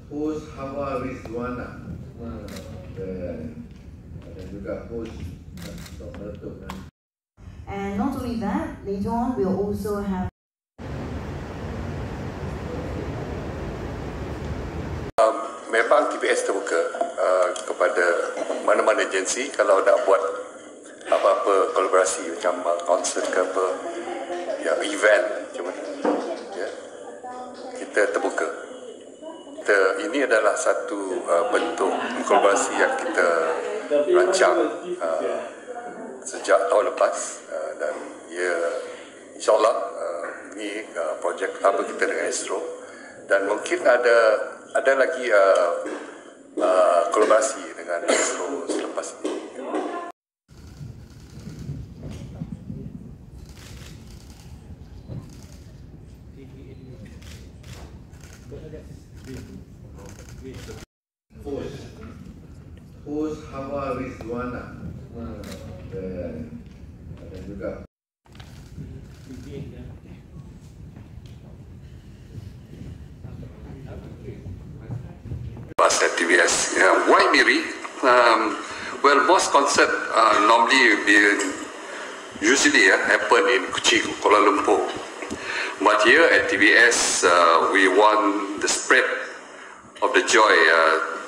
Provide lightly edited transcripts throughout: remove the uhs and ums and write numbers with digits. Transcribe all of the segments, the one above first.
Host Hawa Rizwana dan juga host untuk meletup. And not only that, later on we'll also have memang TVS terbuka kepada mana-mana agensi kalau nak buat apa-apa kolaborasi macam konsert ke apa, ya, event macam mana, ya, kita terbuka. Ini adalah satu bentuk kolaborasi yang kita rancang sejak tahun lepas dan ia insyaAllah ini projek pertama kita dengan Astro dan mungkin ada lagi kolaborasi dengan Astro selepas ini. Host Hawa Rizwana dan juga At TVS. Why Miri? Well, most concert normally usually happen in Kuching, Kuala Lumpur. But here at TVS, we want the spread of the joy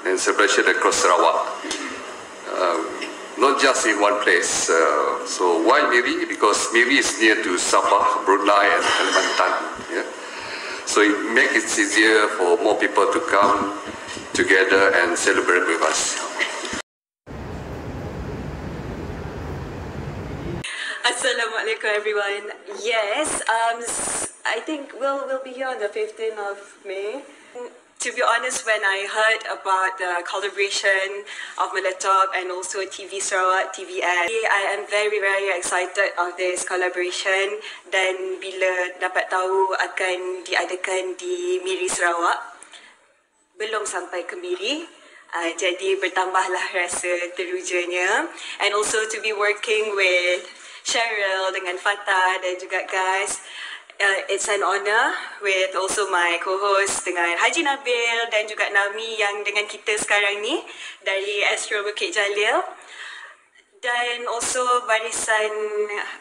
and celebration across Sarawak. Not just in one place. So why Miri? Because Miri is near to Sabah, Brunei and Kalimantan. Yeah? So it makes it easier for more people to come together and celebrate with us. Assalamualaikum everyone. Yes, I think we'll be here on the 15th of May. To be honest, when I heard about the collaboration of Meletop and also TV Sarawak, TVS, I am very excited of this collaboration dan bila dapat tahu akan diadakan di Miri Sarawak, belum sampai ke Miri, jadi bertambahlah rasa terujanya. And also to be working with Cheryl dengan Fatah dan juga guys, it's an honor with also my co-host dengan Haji Nabil dan juga Nami yang dengan kita sekarang ni dari Astro Bukit Jalil. Dan also barisan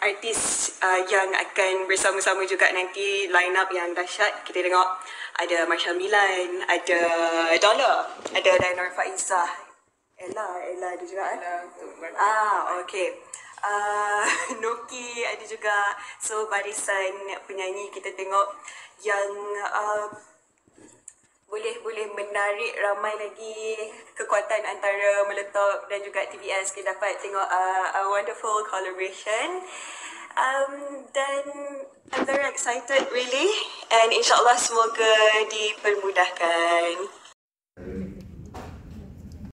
artis yang akan bersama-sama juga nanti, line up yang dahsyat. Kita tengok ada Marsha Milan, ada Dollar, ada Dainor Faizah, Ella ada juga okay. Noki ada juga. So barisan penyanyi kita tengok yang boleh menarik ramai lagi kekuatan antara Meletop dan juga TVS. Kita dapat tengok a wonderful collaboration. Dan I'm very excited really, and insyaAllah semoga dipermudahkan.